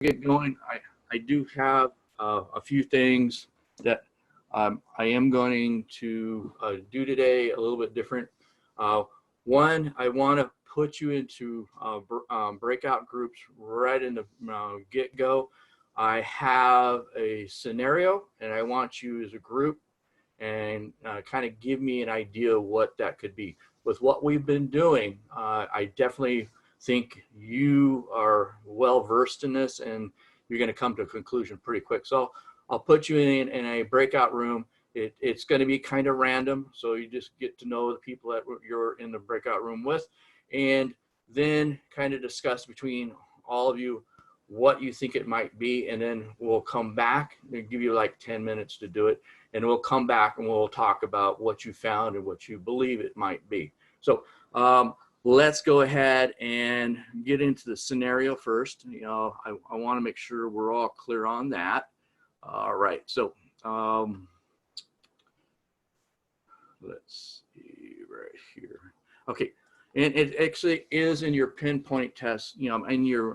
get going, I do have a few things that I am going to do today a little bit different. One, I want to put you into breakout groups right in the get-go. I have a scenario, and I want you as a group and kind of give me an idea of what that could be. With what we've been doing, I definitely think you are well versed in this, and you're going to come to a conclusion pretty quick. So I'll put you in a breakout room. It's going to be kind of random, so you just get to know the people that you're in the breakout room with, and then kind of discuss between all of you what you think it might be, and then we'll come back and give you like 10 minutes to do it, and we'll come back and we'll talk about what you found and what you believe it might be. So let's go ahead and get into the scenario first. You know, I want to make sure we're all clear on that. All right, so let's see right here. Okay, and it actually is in your pinpoint test, you know, in your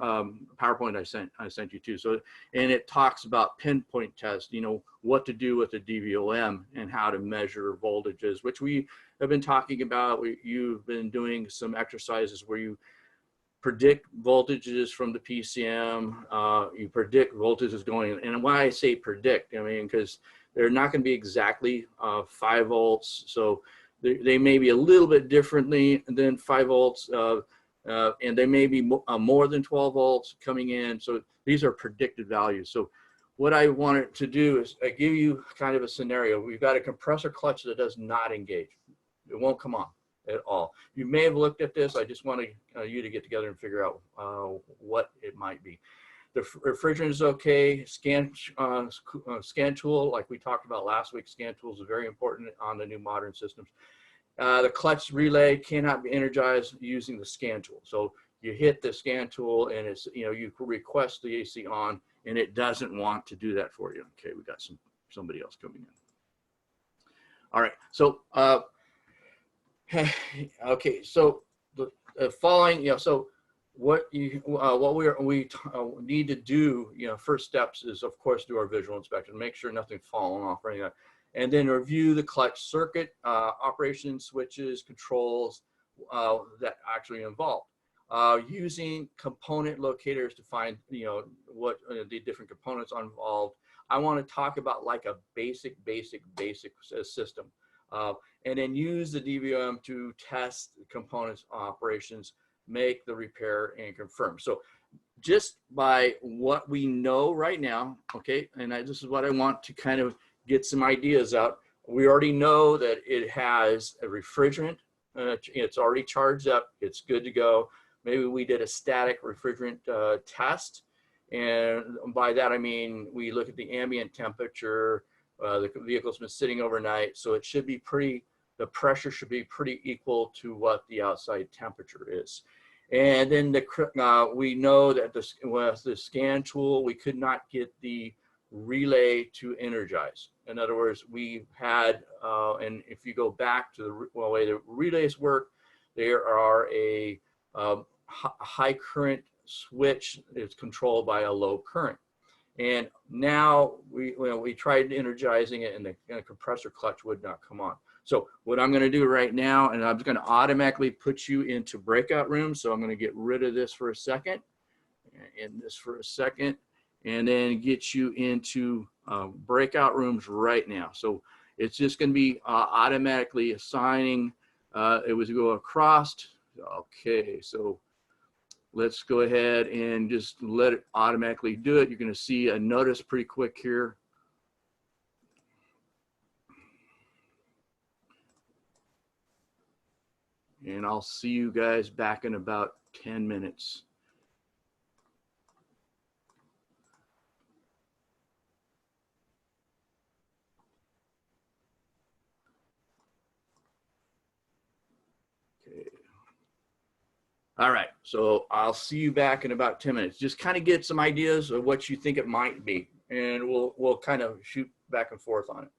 PowerPoint I sent you to. So, and it talks about pinpoint test, you know, what to do with the DVOM and how to measure voltages, which we have been talking about. You've been doing some exercises where you predict voltages from the PCM, you predict voltages going, and why I say predict, I mean, because they're not going to be exactly 5 volts. So they may be a little bit differently than 5 volts, and they may be more than 12 volts coming in. So these are predicted values. So what I wanted to do is I give you kind of a scenario. We've got a compressor clutch that does not engage. It won't come on at all. You may have looked at this. I just want you to get together and figure out what it might be. The refrigerant is okay. Scan tool, like we talked about last week, scan tools is very important on the new modern systems. The clutch relay cannot be energized using the scan tool. So you hit the scan tool and it's, you know, you request the AC on and it doesn't want to do that for you. Okay, we got somebody else coming in. All right, so okay, so the following, you know, so what we need to do, you know, first steps is of course do our visual inspection, make sure nothing's falling off or anything, and then review the clutch circuit, operation switches, controls that actually involved. Using component locators to find, you know, what the different components are involved. I want to talk about like a basic system. And then use the DVOM to test the components operations, make the repair and confirm. So just by what we know right now, okay, and this is what I want to kind of get some ideas out. We already know that it has a refrigerant. It's already charged up. It's good to go. Maybe we did a static refrigerant test. And by that, I mean, we look at the ambient temperature. The vehicle's been sitting overnight, so it should be the pressure should be pretty equal to what the outside temperature is. And then we know that with the scan tool, we could not get the relay to energize. In other words, we had, and if you go back to the way the relays work, there are a high current switch that's controlled by a low current. And now we tried energizing it and the compressor clutch would not come on. So what I'm going to do right now, and I'm going to automatically put you into breakout rooms. So I'm going to get rid of this for a second and this for a second, and then get you into breakout rooms right now. So it's just going to be automatically assigning, it was go across. Okay, so let's go ahead and just let it automatically do it. You're going to see a notice pretty quick here. And I'll see you guys back in about 10 minutes. Okay. All right, so I'll see you back in about 10 minutes. Just kind of get some ideas of what you think it might be, and we'll kind of shoot back and forth on it.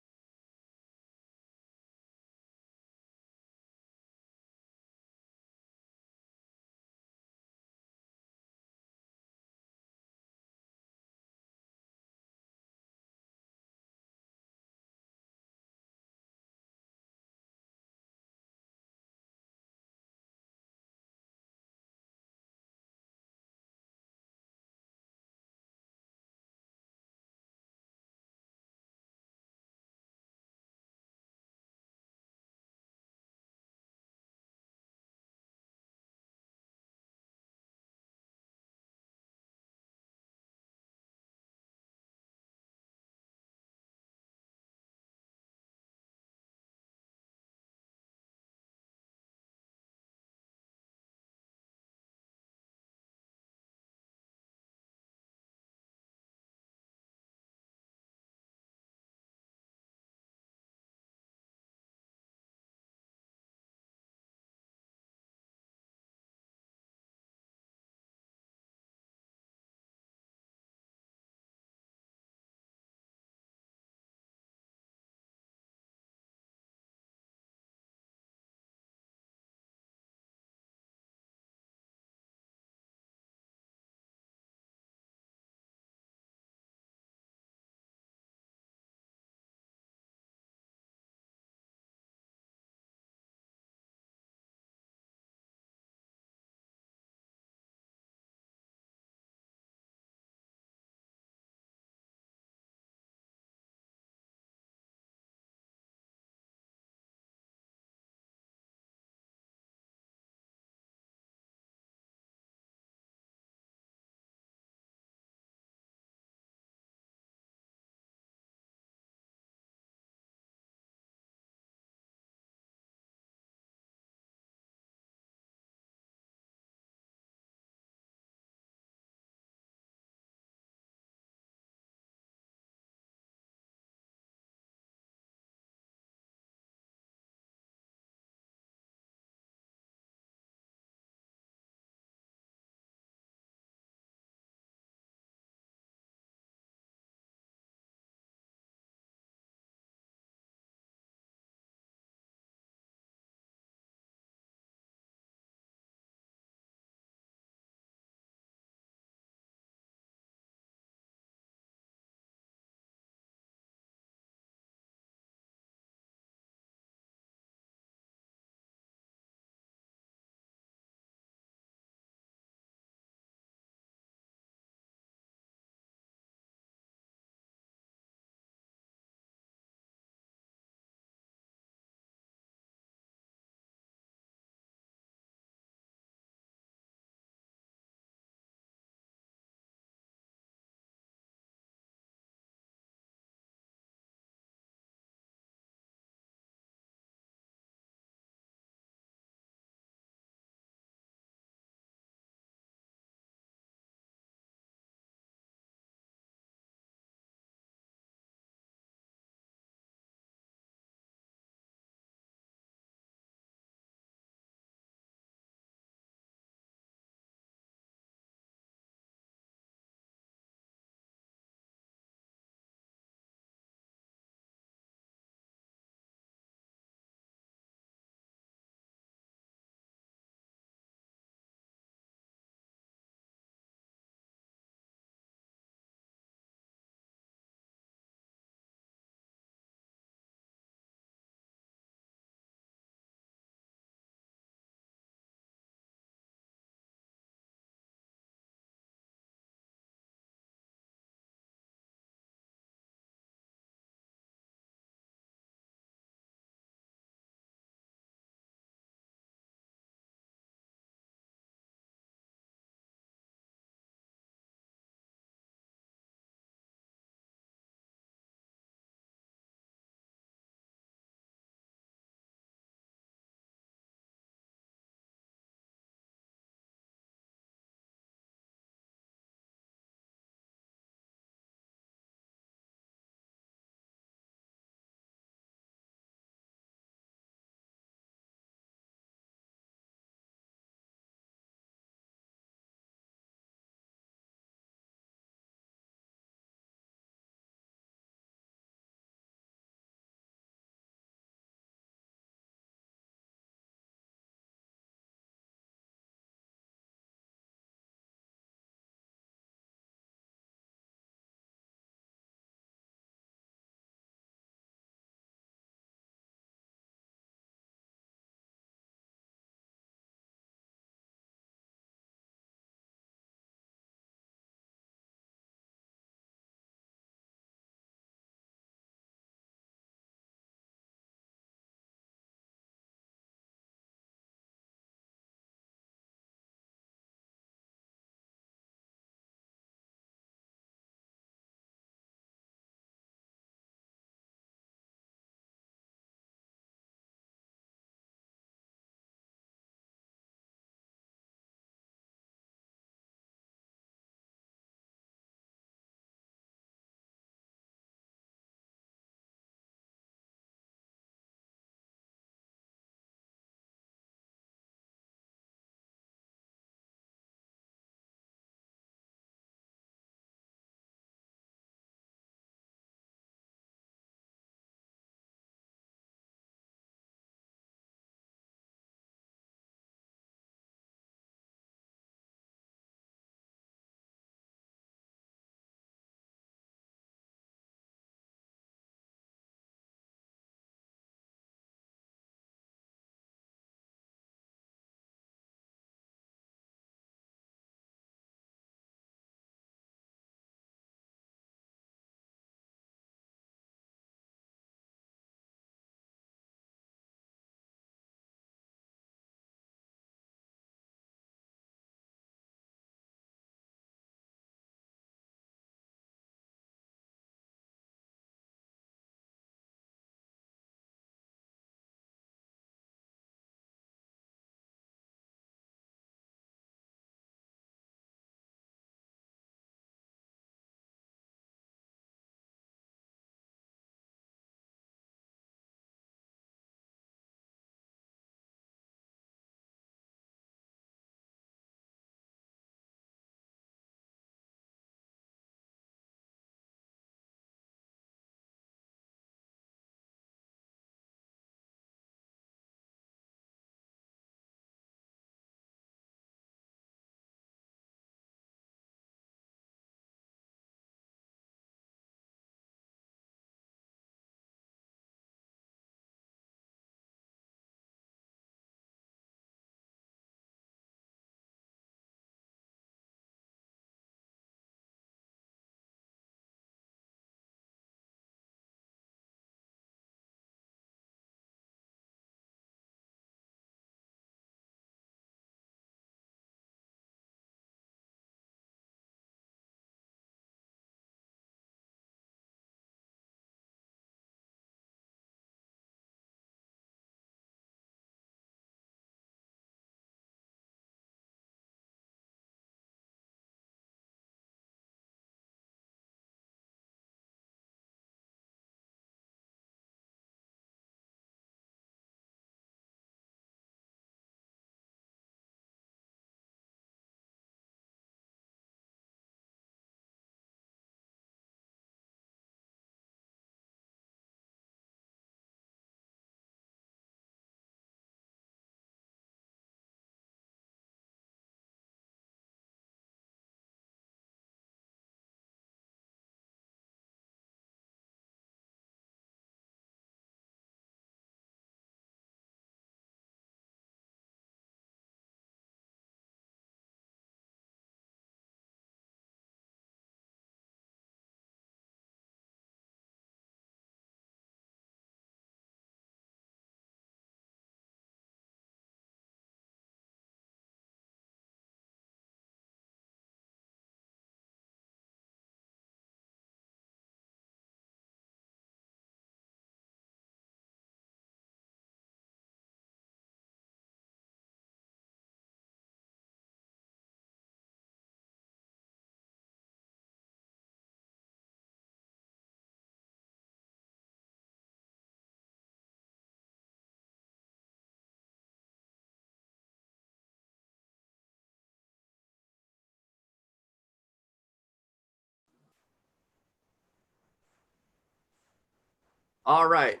All right,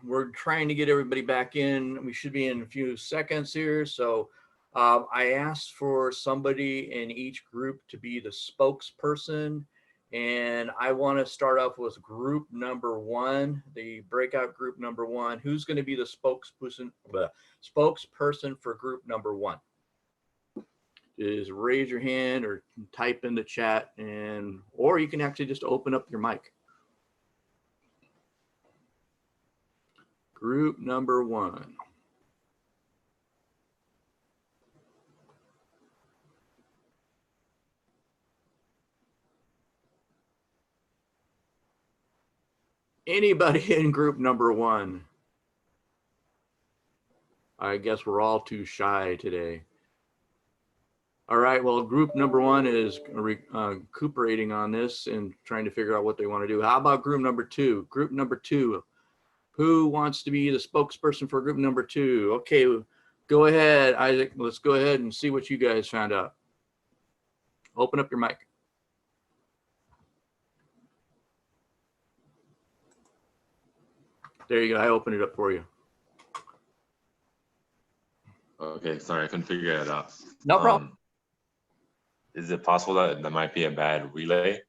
we're trying to get everybody back in. We should be in a few seconds here. So I asked for somebody in each group to be the spokesperson. And I want to start off with group number one, the breakout group number one. Who's going to be the spokesperson for group number one? Just raise your hand or type in the chat, or you can actually just open up your mic. Group number one. Anybody in group number one? I guess we're all too shy today. All right, well, group number one is recuperating on this and trying to figure out what they want to do. How about group number two? Group number two. Who wants to be the spokesperson for group number two? Okay, go ahead, Isaac. Let's go ahead and see what you guys found out. Open up your mic. There you go. I opened it up for you. Okay, sorry, I couldn't figure it out. No problem. Is it possible that that might be a bad relay?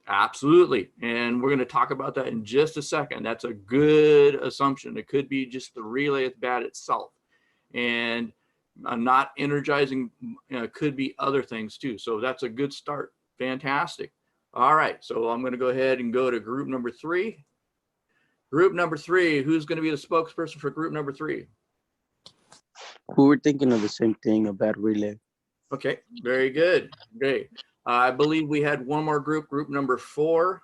Absolutely. And we're going to talk about that in just a second. That's a good assumption. It could be just the relay is bad itself. And not energizing could be other things too. So that's a good start. Fantastic. All right. So I'm going to go ahead and go to group number three. Group number three. Who's going to be the spokesperson for group number three? We were thinking of the same thing, a bad relay. Okay. Very good. Great. I believe we had one more group, group number four.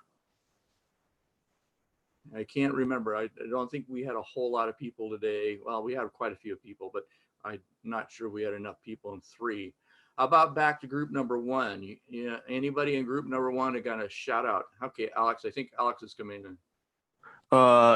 I can't remember. I don't think we had a whole lot of people today. Well, we had quite a few people, but I'm not sure we had enough people in three. How about back to group number one? Anybody in group number one that got a shout out? Okay, Alex, I think Alex is coming in.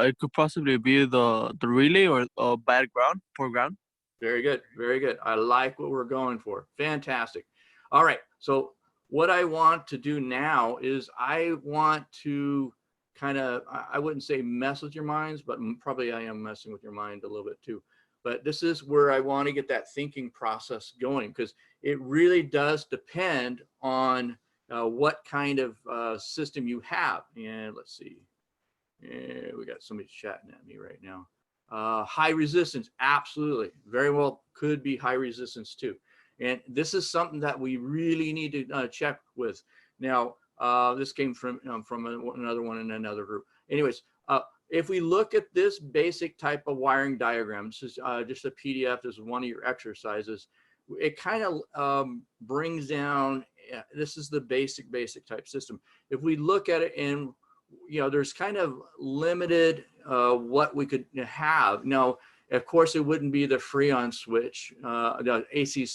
It could possibly be the relay or bad ground, poor ground. Very good. Very good. I like what we're going for. Fantastic. All right. So what I want to do now is I want to kind of, I wouldn't say mess with your minds, but probably I am messing with your mind a little bit too. But this is where I want to get that thinking process going, because it really does depend on what kind of system you have. And let's see. We got somebody chatting at me right now. High resistance, absolutely. Very well could be high resistance too. And this is something that we really need to check with. Now, this came from another one in another group. Anyways, if we look at this basic type of wiring diagram, this is just a PDF, this is one of your exercises. It kind of brings down, this is the basic type system. If we look at it and, there's kind of limited what we could have. Now, of course, it wouldn't be the Freon switch, the AC,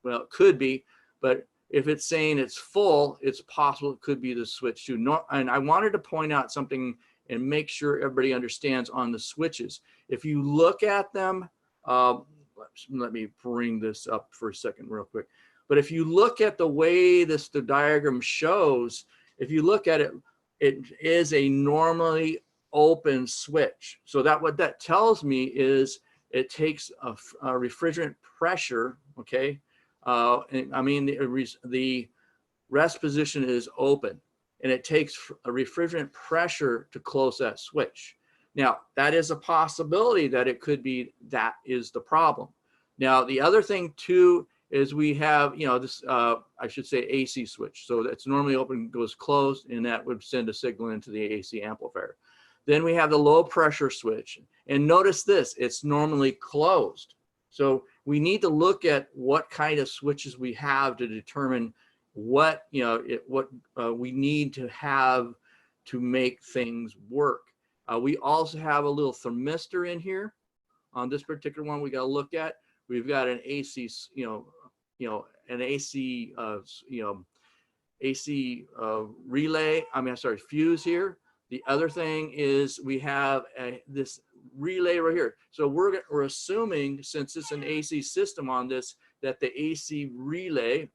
well, it could be, but if it's saying it's full, it's possible it could be the switch too. And I wanted to point out something and make sure everybody understands on the switches. If you look at them, let me bring this up for a second real quick. But if you look at the way the diagram shows, if you look at it, it is a normally open switch. So that what that tells me is it takes a refrigerant pressure, okay? I mean, the rest position is open, and it takes a refrigerant pressure to close that switch. Now, that is a possibility that it could be that is the problem. Now, the other thing too is we have, this, I should say AC switch. So that's normally open, goes closed, and that would send a signal into the AC amplifier. Then we have the low pressure switch. And notice this, it's normally closed. So we need to look at what kind of switches we have to determine what, we need to have to make things work. We also have a little thermistor in here. On this particular one, we got to look at. We've got an AC, an AC, AC relay. Fuse here. The other thing is we have this relay right here. So we're assuming, since it's an AC system on this, that the AC relay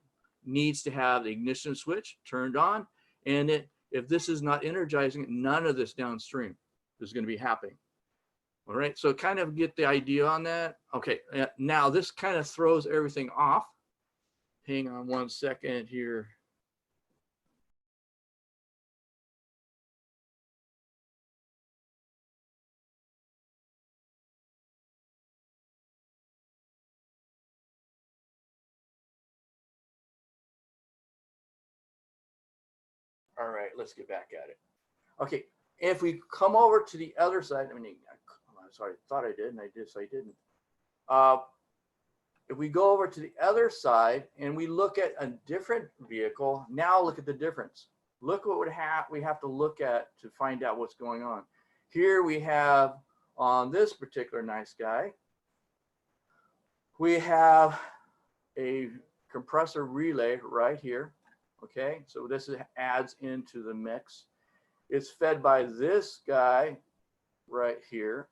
needs to have the ignition switch turned on, and if this is not energizing, none of this downstream. is going to be happening. All right, so kind of get the idea on that. Okay, now this kind of throws everything off. Hang on one second here. All right, let's get back at it. Okay, if we come over to the other side, I mean, sorry, I thought I did, and I didn't. If we go over to the other side and we look at a different vehicle, now look at the difference. Look what we have to look at to find out what's going on. Here we have on this particular nice guy, we have a compressor relay right here. Okay, so this adds into the mix. It's fed by this guy right here.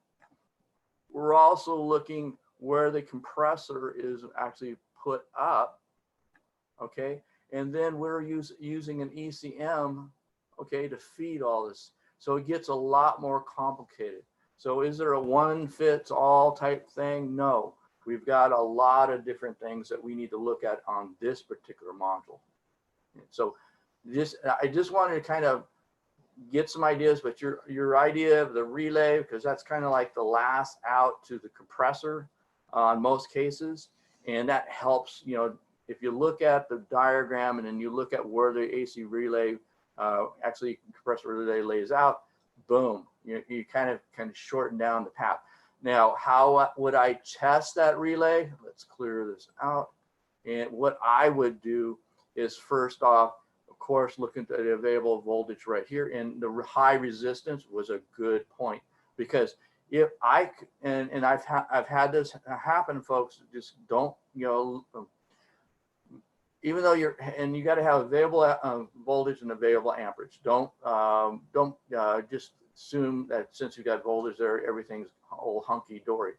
We're also looking where the compressor is actually put up. Okay, and then we're using an ECM, okay, to feed all this. So it gets a lot more complicated. So is there a one fits all type thing? No, we've got a lot of different things that we need to look at on this particular module. So I just wanted to kind of get some ideas, but your idea of the relay, because that's kind of like the last out to the compressor in most cases, and that helps, you know, if you look at the diagram and then you look at where the AC relay, actually compressor relay lays out, boom, you kind of shorten down the path. Now, how would I test that relay? Let's clear this out. And what I would do is, first off, of course, look at the available voltage right here. And the high resistance was a good point, because if and I've had this happen, folks, just don't, you know, even though you got to have available voltage and available amperage. Don't just assume that since you got voltage there, everything's all hunky dory.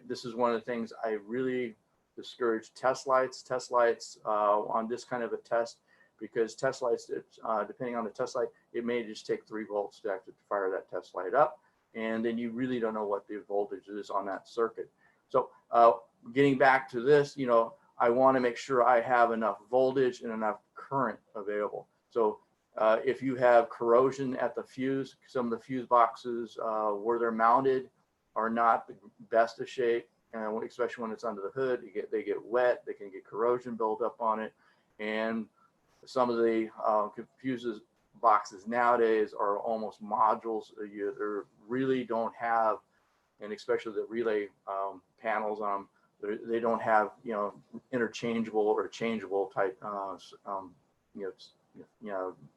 This is one of the things I really discourage test lights on this kind of a test, because test lights, depending on the test light, it may just take 3 volts to actually fire that test light up, and then you really don't know what the voltage is on that circuit. So getting back to this, you know, I want to make sure I have enough voltage and enough current available. So if you have corrosion at the fuse, some of the fuse boxes where they're mounted are not the best of shape, and especially when it's under the hood, they get wet, they can get corrosion built up on it. And some of the fuses boxes nowadays are almost modules. They really don't have, and especially the relay panels on them, they don't have, you know, interchangeable or changeable type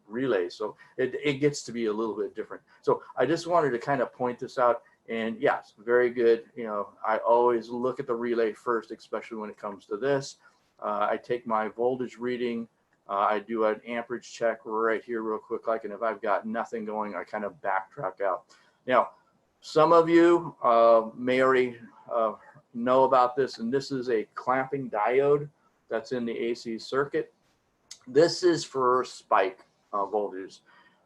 relays. So it gets to be a little bit different. So I just wanted to kind of point this out. And yes, very good. You know, I always look at the relay first, especially when it comes to this. I take my voltage reading. I do an amperage check right here real quick, and if I've got nothing going, I kind of backtrack out. Now, some of you may already know about this, and this is a clamping diode that's in the AC circuit. This is for spike voltages.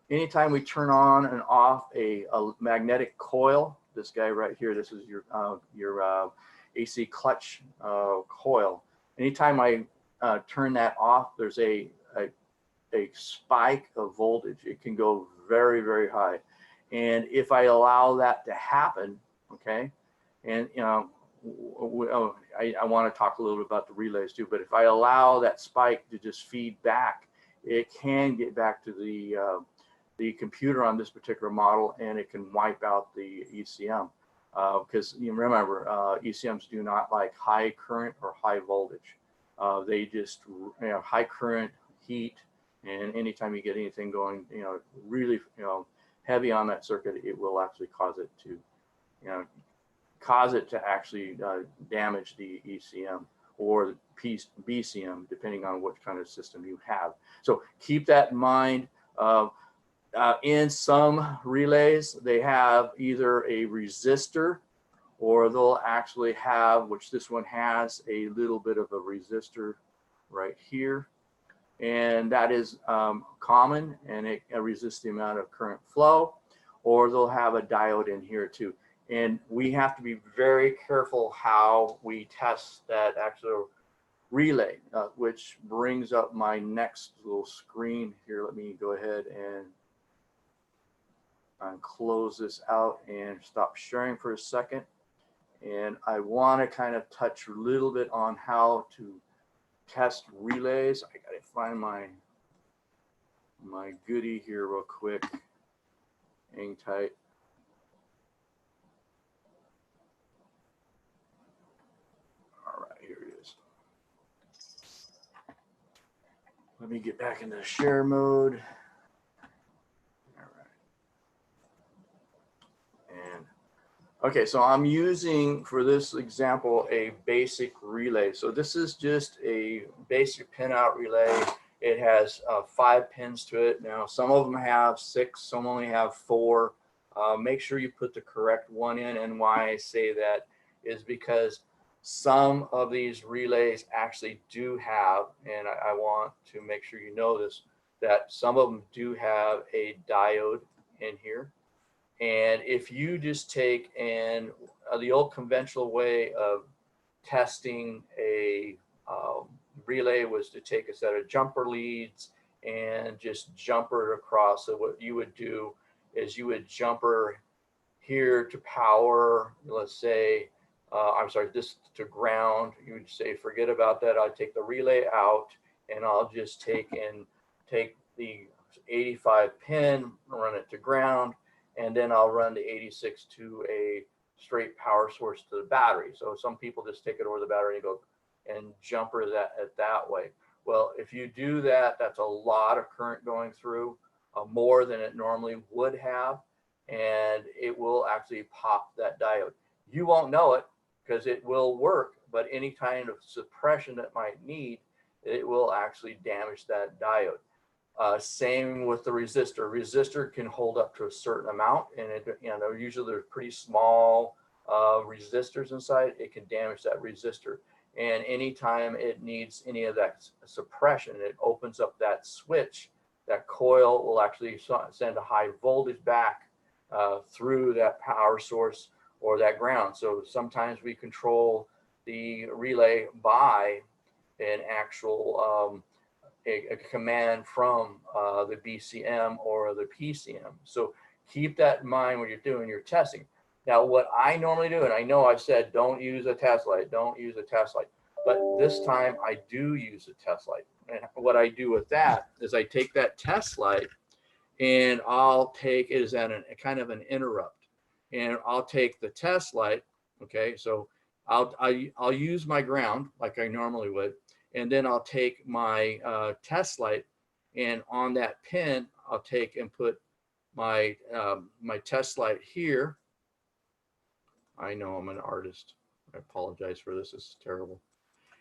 Anytime we turn on and off a magnetic coil, this guy right here, this is your AC clutch coil. Anytime I turn that off, there's a spike of voltage. It can go very, very high. And if I allow that to happen, okay, and you know, I want to talk a little bit about the relays too, but if I allow that spike to just feed back, it can get back to the computer on this particular model, and it can wipe out the ECM. Because you remember, ECMs do not like high current or high voltage. They just, you know, high current, heat, and anytime you get anything going, you know, really, you know, heavy on that circuit, it will actually cause it to actually damage the ECM or the BCM, depending on what kind of system you have. So keep that in mind. In some relays, they have either a resistor, or they'll actually have, which this one has, a little bit of a resistor right here. And that is common, and it resists the amount of current flow. or they'll have a diode in here too. And we have to be very careful how we test that actual relay, which brings up my next little screen here. Let me go ahead and close this out and stop sharing for a second. And I want to kind of touch a little bit on how to test relays. I got to find my goodie here real quick. Hang tight. All right, here it is. Let me get back into share mode. All right. And okay, so I'm using for this example a basic relay. So this is just a basic pinout relay. It has 5 pins to it. Now, some of them have 6, some only have 4. Make sure you put the correct one in. And why I say that is because some of these relays actually do have, and I want to make sure you know this, that some of them do have a diode in here. And if you just take and the old conventional way of testing a relay was to take a set of jumper leads and just jumper it across. So what you would do is you would jumper here to power, let's say, I'm sorry, this to ground. You would say, forget about that. I'll take the relay out and I'll just take the 85 pin, run it to ground, and then I'll run the 86 to a straight power source to the battery. So some people just take it over the battery and go and jumper that way. Well, if you do that, that's a lot of current going through, more than it normally would have, and it will actually pop that diode. You won't know it because it will work, but any kind of suppression that might need, it will actually damage that diode. Same with the resistor. Resistor can hold up to a certain amount, and usually they're pretty small resistors inside. It can damage that resistor, and anytime it needs any of that suppression, it opens up that switch. That coil will actually send a high voltage back through that power source or that ground. So sometimes we control the relay by an actual a command from the BCM or the PCM. So keep that in mind when you're doing your testing. Now, what I normally do, and I know I've said don't use a test light, don't use a test light, but this time I do use a test light. And what I do with that is I take that test light and I'll take it as a kind of an interrupt, and I'll take the test light. Okay, so I'll use my ground like I normally would, and then I'll take my test light, and on that pin I'll take and put my my test light here. I know I'm an artist. I apologize for this. This is terrible.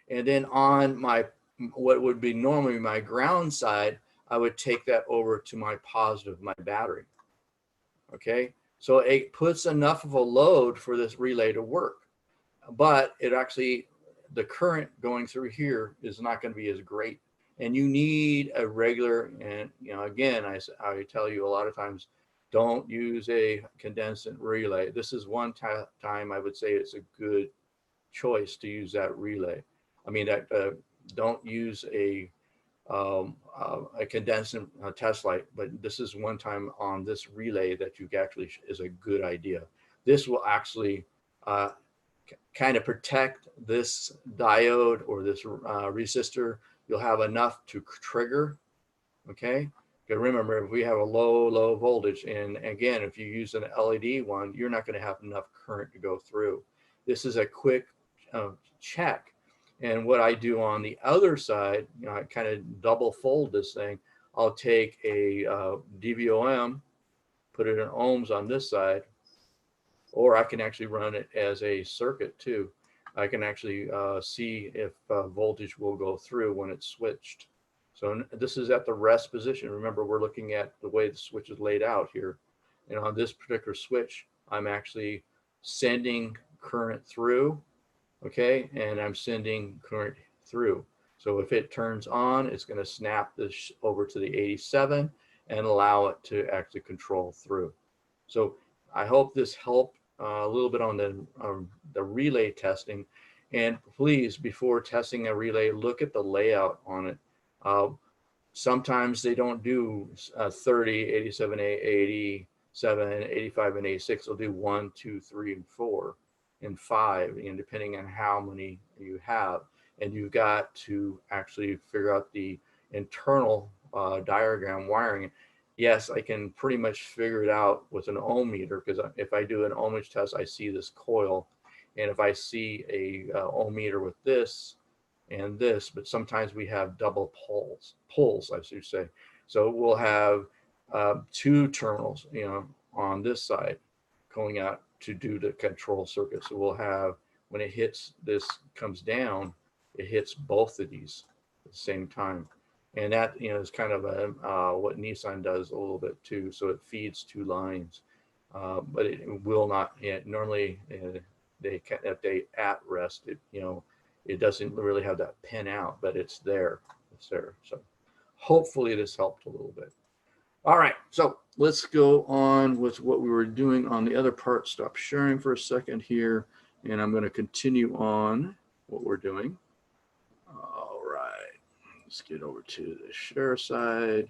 And then on my what would be normally my ground side, I would take that over to my positive, my battery. Okay, so it puts enough of a load for this relay to work, but it actually, the current going through here is not going to be as great. And you need a regular, and again, I tell you a lot of times, don't use a condensate relay. This is one time I would say it's a good choice to use that relay. I mean, don't use a condensate test light, but this is one time on this relay that you actually is a good idea. This will actually kind of protect this diode or this resistor. You'll have enough to trigger. Okay, because remember, if we have a low voltage, and again, if you use an LED one, you're not going to have enough current to go through. This is a quick check. And what I do on the other side, I kind of double fold this thing. I'll take a DVOM, put it in ohms on this side, or I can actually run it as a circuit too. I can actually see if voltage will go through when it's switched. So this is at the rest position. Remember, we're looking at the way the switch is laid out here. And on this particular switch, I'm actually sending current through. Okay, and I'm sending current through. So if it turns on, it's going to snap this over to the 87 and allow it to actually control through. So I hope this helped a little bit on the relay testing. And please, before testing a relay, look at the layout on it. Sometimes they don't do 30, 87, 87, 85, and 86. They'll do 1, 2, 3, and 4, and 5, and depending on how many you have. And you've got to actually figure out the internal diagram wiring. Yes, I can pretty much figure it out with an ohm meter, because if I do an ohmage test, I see this coil. And if I see a ohm meter with this and this, but sometimes we have double poles, I should say. So we'll have 2 terminals, on this side going out to do the control circuit. So we'll have, when it hits, this comes down, it hits both of these at the same time. And that, is kind of what Nissan does a little bit too. So it feeds 2 lines, but it will not, normally they can, if they at rest, it doesn't really have that pin out, but it's there. It's there. So hopefully this helped a little bit. All right, so let's go on with what we were doing on the other part. Stop sharing for a second here, and I'm going to continue on what we're doing. All right, let's get over to the share side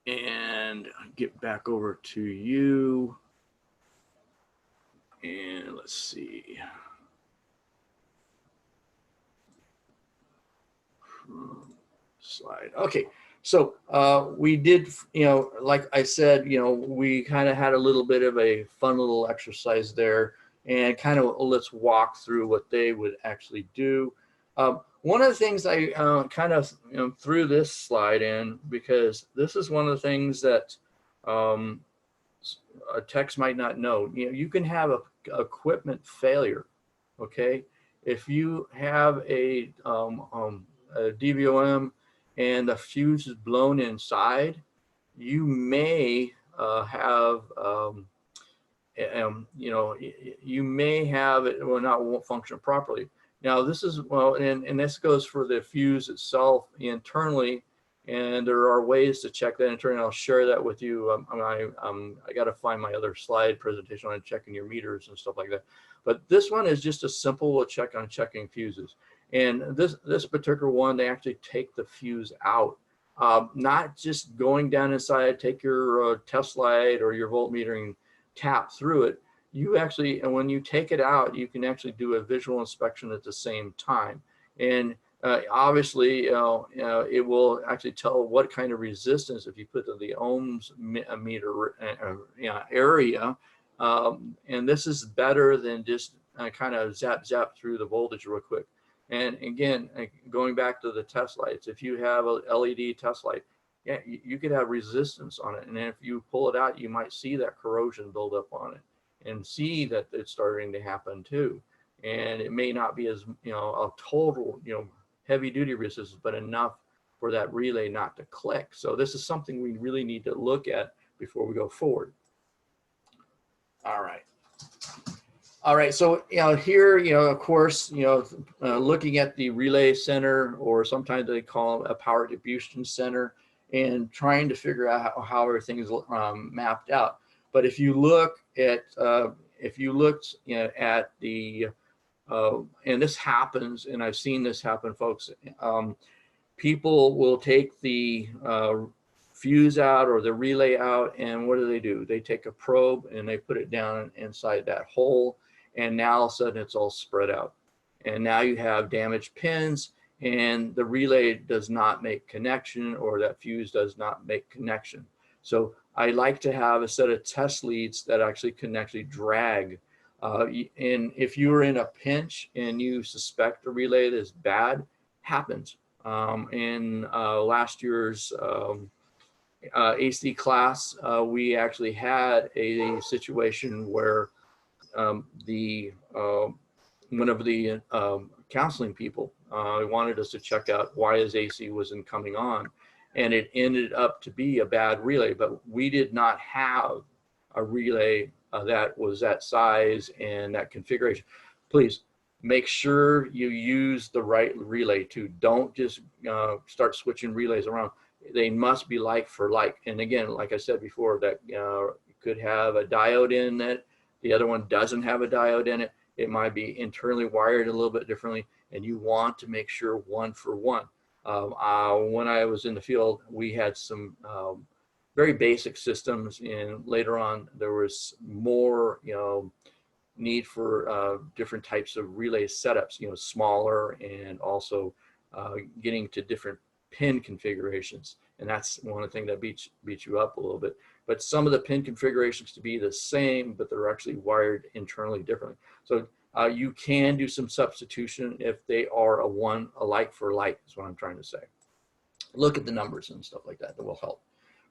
and get back over to you. And let's see. Slide. Okay, so we did, like I said, we kind of had a little bit of a fun little exercise there, and kind of let's walk through what they would actually do. One of the things I kind of threw this slide in, because this is one of the things that techs might not know. You can have a equipment failure. Okay, if you have a DVOM and the fuse is blown inside, you may have you may have it won't function properly. Now this is, and this goes for the fuse itself internally, and there are ways to check that internally. I'll share that with you. I got to find my other slide presentation on checking your meters and stuff like that. But this one is just a simple check on checking fuses. And this particular one, they actually take the fuse out, not just going down inside, take your test light or your voltmeter and tap through it. You actually, and when you take it out, you can actually do a visual inspection at the same time. And obviously, it will actually tell what kind of resistance, if you put the ohms meter area. And this is better than just kind of zap through the voltage real quick. And again, going back to the test lights, if you have a LED test light, yeah, you could have resistance on it. And if you pull it out, you might see that corrosion build up on it and see that it's starting to happen too. And it may not be as, a total, heavy duty resistance, but enough for that relay not to click. So this is something we really need to look at before we go forward. All right. All right, so here, of course, looking at the relay center, or sometimes they call it a power distribution center, and trying to figure out how everything is mapped out. But if you look at, at the, and this happens, and I've seen this happen, folks. People will take the fuse out or the relay out, and what do? They take a probe and they put it down inside that hole. And now all of a sudden it's all spread out. And now you have damaged pins, and the relay does not make connection, or that fuse does not make connection. So I like to have a set of test leads that actually can actually drag. And if you're in a pinch and you suspect the relay is bad, happens. In last year's AC class, we actually had a situation where one of the counseling people wanted us to check out why his AC wasn't coming on, and it ended up to be a bad relay. But we did not have a relay that was that size and that configuration. Please make sure you use the right relay too. Don't just start switching relays around. They must be like for like. And again, like I said before, that could have a diode in it. The other one doesn't have a diode in it. It might be internally wired a little bit differently, and you want to make sure one for one. When I was in the field, we had some very basic systems, and later on there was more, need for different types of relay setups, smaller, and also getting to different pin configurations. And that's one of the things that beats you up a little bit. But some of the pin configurations to be the same, but they're actually wired internally differently. So you can do some substitution if they are a like for like, is what I'm trying to say. Look at the numbers and stuff like that. That will help.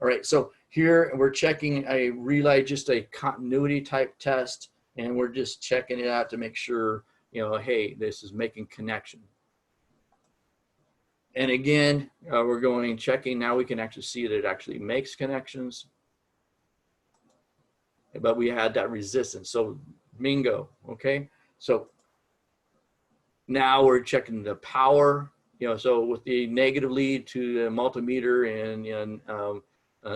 All right, so here we're checking a relay, just a continuity type test, and we're just checking it out to make sure, hey, this is making connection. And again, we're going checking. Now we can actually see that it actually makes connections. But we had that resistance. So bingo, okay? So now we're checking the power, so with the negative lead to the multimeter and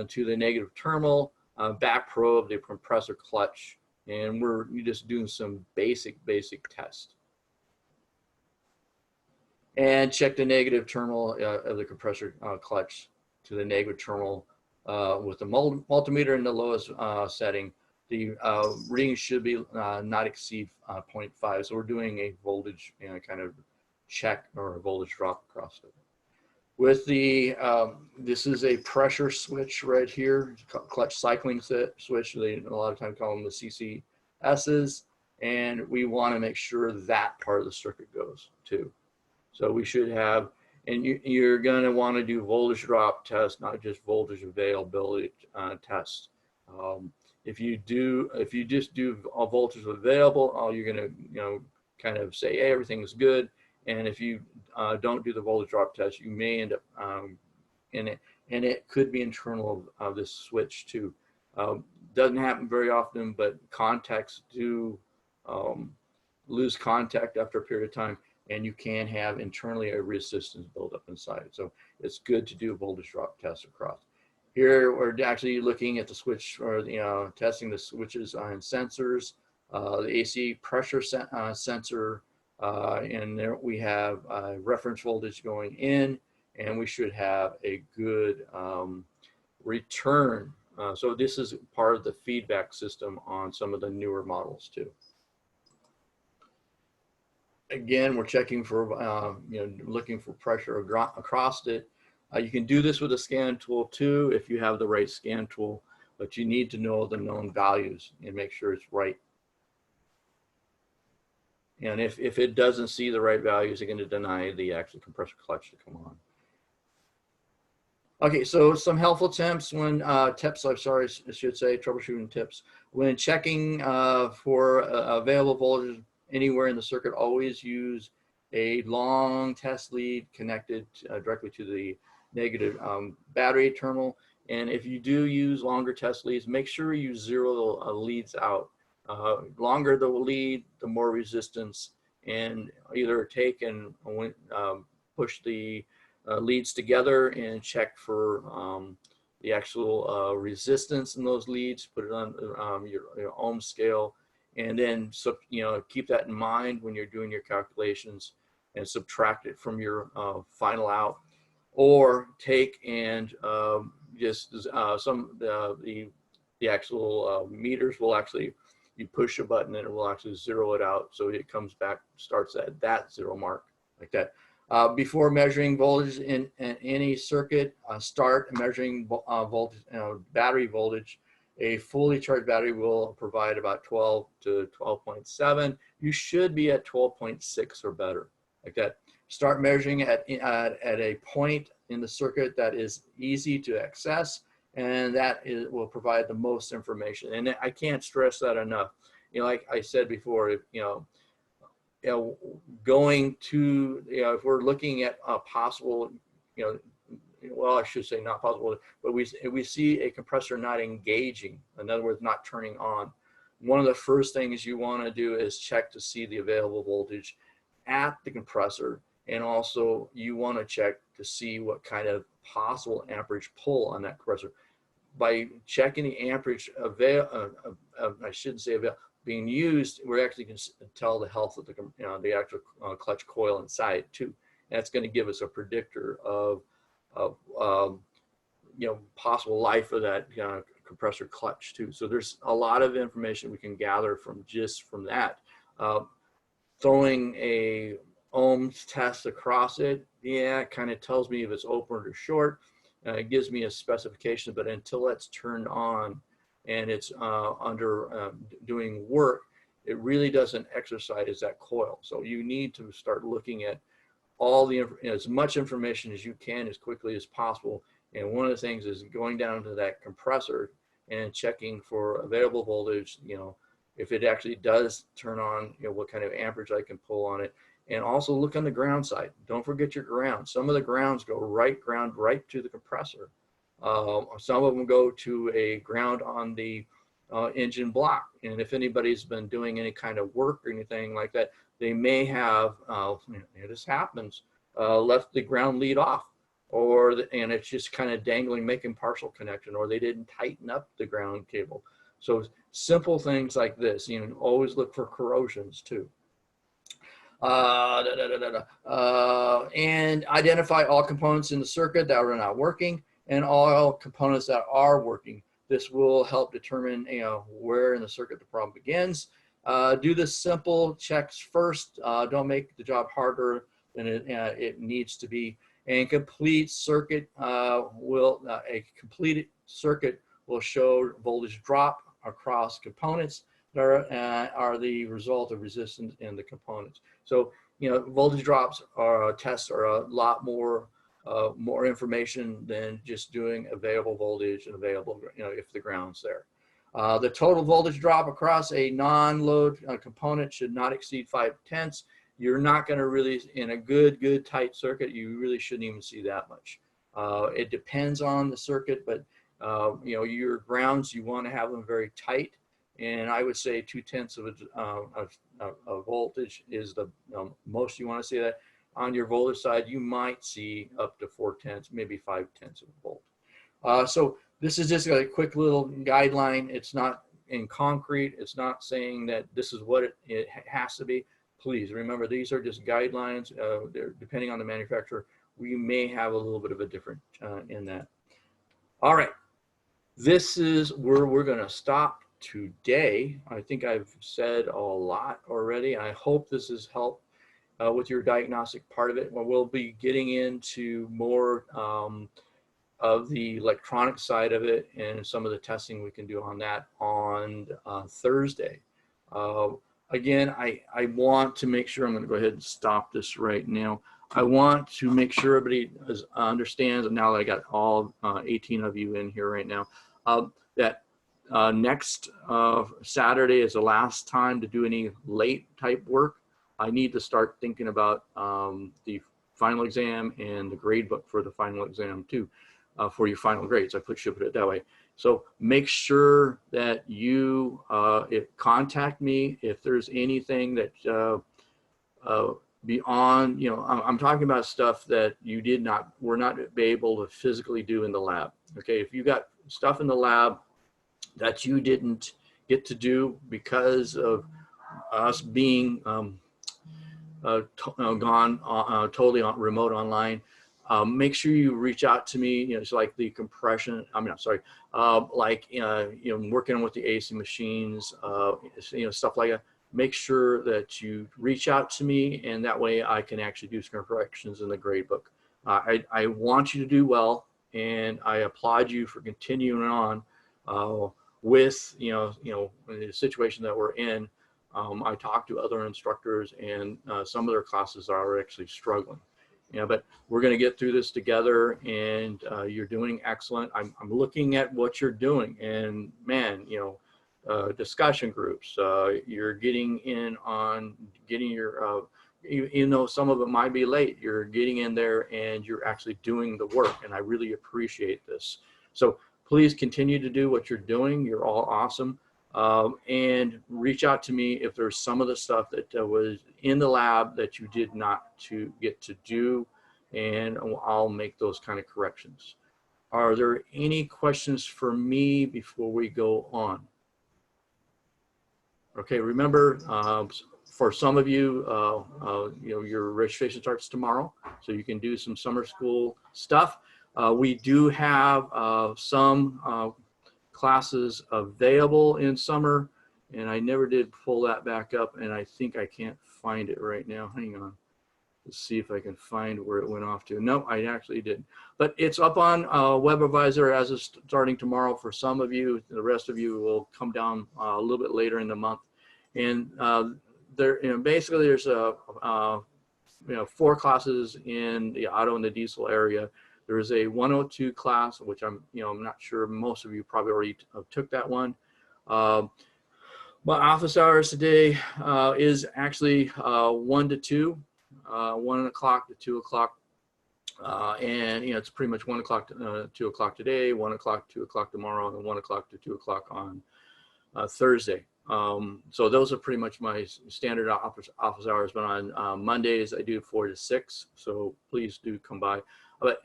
to the negative terminal, back probe the compressor clutch. And we're just doing some basic tests. And check the negative terminal of the compressor clutch to the negative terminal with the multimeter in the lowest setting. The reading should be not exceed 0.5. So we're doing a voltage kind of check or a voltage drop across it. With the, this is a pressure switch right here, clutch cycling switch. They a lot of times call them the CCSs. And we want to make sure that part of the circuit goes too. So we should have, and you're going to want to do voltage drop tests, not just voltage availability tests. If you just do a voltage available, you're going to, kind of say, hey, everything's good. And if you don't do the voltage drop test, you may end up in it, and it could be internal of this switch too. Doesn't happen very often, but contacts do lose contact after a period of time, and you can have internally a resistance build up inside. So it's good to do a voltage drop test across. Here we're actually looking at the switch, or testing the switches and sensors, the AC pressure sensor, and there we have reference voltage going in, and we should have a good return. So this is part of the feedback system on some of the newer models too. Again, we're checking for, looking for pressure across it. You can do this with a scan tool too, if you have the right scan tool, but you need to know the known values and make sure it's right. And if it doesn't see the right values, it's going to deny the actual compressor clutch to come on. Okay, so some helpful tips when tips, I'm sorry, I should say troubleshooting tips. When checking for available voltage anywhere in the circuit, always use a long test lead connected directly to the negative battery terminal. And if you do use longer test leads, make sure you zero the leads out. Longer the lead, the more resistance, and either take and push the leads together and check for the actual resistance in those leads, put it on your ohm scale, and then keep that in mind when you're doing your calculations and subtract it from your final out, or take and just the actual meters will actually, you push a button and it will actually zero it out, so it comes back, starts at that zero mark like that. Before measuring voltage in any circuit, start measuring voltage, battery voltage. A fully charged battery will provide about 12 to 12.7. You should be at 12.6 or better, like that. Start measuring at a point in the circuit that is easy to access, and that will provide the most information. And I can't stress that enough. Like I said before, going to, if we're looking at a possible, well, I should say not possible, but we see a compressor not engaging, in other words, not turning on. One of the first things you want to do is check to see the available voltage at the compressor, and also you want to check to see what kind of possible amperage pull on that compressor. by checking the amperage I shouldn't say being used, we're actually going to tell the health of the actual clutch coil inside too. That's going to give us a predictor of possible life of that compressor clutch too. So there's a lot of information we can gather from that. Throwing a ohms test across it, yeah, it kind of tells me if it's open or short. It gives me a specification, but until it's turned on and it's under doing work, it really doesn't exercise that coil. So you need to start looking at all as much information as you can as quickly as possible. And one of the things is going down to that compressor and checking for available voltage, if it actually does turn on, what kind of amperage I can pull on it. And also look on the ground side. Don't forget your ground. Some of the grounds go right to the compressor. Some of them go to a ground on the engine block. And if anybody's been doing any kind of work or anything like that, they may have, this happens, left the ground lead off, and it's just kind of dangling, making partial connection, or they didn't tighten up the ground cable. So simple things like this, always look for corrosions too. And identify all components in the circuit that are not working and all components that are working. This will help determine where in the circuit the problem begins. Do the simple checks first. Don't make the job harder than it needs to be. And complete circuit a completed circuit will show voltage drop across components that are the result of resistance in the components. So voltage drops tests are a lot more information than just doing available voltage and available if the ground's there. The total voltage drop across a non-load component should not exceed 5/10. You're not going to really, in a good tight circuit, you really shouldn't even see that much. It depends on the circuit, but your grounds, you want to have them very tight. And I would say 2/10 of voltage is the most you want to see that. On your voltage side, you might see up to 4/10, maybe 5/10 of a volt. So this is just a quick little guideline. It's not in concrete. It's not saying that this is what it has to be. Please remember, these are just guidelines. Depending on the manufacturer, we may have a little bit of a different in that. All right, this is where we're going to stop today. I think I've said a lot already. I hope this has helped with your diagnostic part of it. We'll be getting into more of the electronic side of it and some of the testing we can do on that on Thursday. Again, I want to make sure, I'm going to go ahead and stop this right now. I want to make sure everybody understands, and now that I got all 18 of you in here right now, that next Saturday is the last time to do any late type work. I need to start thinking about the final exam and the grade book for the final exam too, for your final grades. I put it that way. So make sure that you contact me if there's anything that beyond, I'm talking about stuff that you were not able to physically do in the lab. Okay, if you got stuff in the lab that you didn't get to do because of us being gone totally remote online, make sure you reach out to me. It's like the compression. Working with the AC machines, stuff like that. Make sure that you reach out to me, and that way I can actually do some corrections in the grade book. I want you to do well, and I applaud you for continuing on with the situation that we're in. I talked to other instructors, and some of their classes are actually struggling. But we're going to get through this together, and you're doing excellent. I'm looking at what you're doing, and man, discussion groups, you're getting in on getting your, even though some of it might be late, you're getting in there and you're actually doing the work, and I really appreciate this. So please continue to do what you're doing. You're all awesome. And reach out to me if there's some of the stuff that was in the lab that you did not get to do, and I'll make those kind of corrections. Are there any questions for me before we go on? Okay, remember, for some of you, you know, your registration starts tomorrow, so you can do some summer school stuff. We do have some classes available in summer, and I never did pull that back up, and I think I can't find it right now. Hang on. Let's see if I can find where it went off to. No, I actually didn't. But it's up on WebAdvisor as of starting tomorrow for some of you. The rest of you will come down a little bit later in the month. And there, you know, basically there's you know, 4 classes in the auto and the diesel area. There is a 102 class, which I'm not sure most of you probably already took that one. My office hours today is actually 1 to 2, 1 o'clock to 2 o'clock. And you know, it's pretty much 1 o'clock to 2 o'clock today, 1 o'clock, 2 o'clock tomorrow, and 1 o'clock to 2 o'clock on Thursday. So those are pretty much my standard office hours, but on Mondays I do 4 to 6. So please do come by. But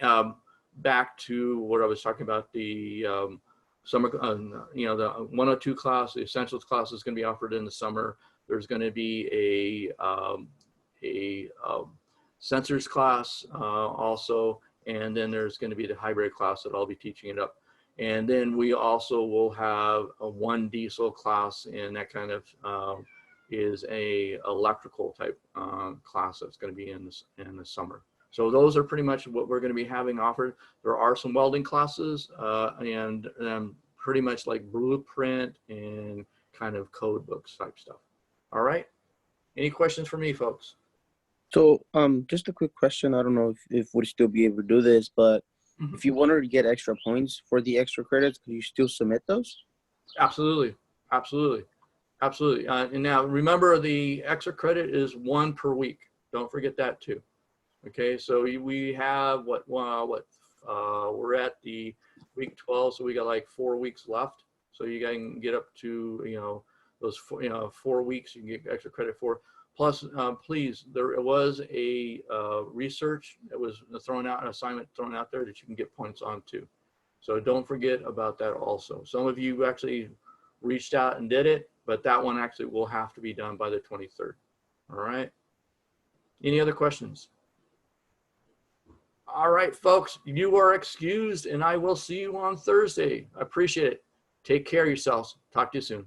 back to what I was talking about, the summer, you know, the 102 class, the essentials class is going to be offered in the summer. There's going to be a sensors class also, and then there's going to be the hybrid class that I'll be teaching it up. And then we also will have a 1 diesel class, and that kind of is a electrical type class that's going to be in the summer. So those are pretty much what we're going to be having offered. There are some welding classes and pretty much like blueprint and kind of code books type stuff. All right. Any questions for me, folks? So just a quick question. I don't know if we'd still be able to do this, but if you wanted to get extra points for the extra credits, could you still submit those? Absolutely. Absolutely. Absolutely. And now remember, the extra credit is 1 per week. Don't forget that too. Okay, so we have we're at the week 12, so we got like 4 weeks left. So you can get up to, you know, those 4 weeks you can get extra credit for. Plus, please, there was a research that was thrown out, an assignment thrown out there that you can get points on too. So don't forget about that also. Some of you actually reached out and did it, but that one actually will have to be done by the 23rd. All right. Any other questions? All right, folks, you are excused, and I will see you on Thursday. I appreciate it. Take care of yourselves. Talk to you soon.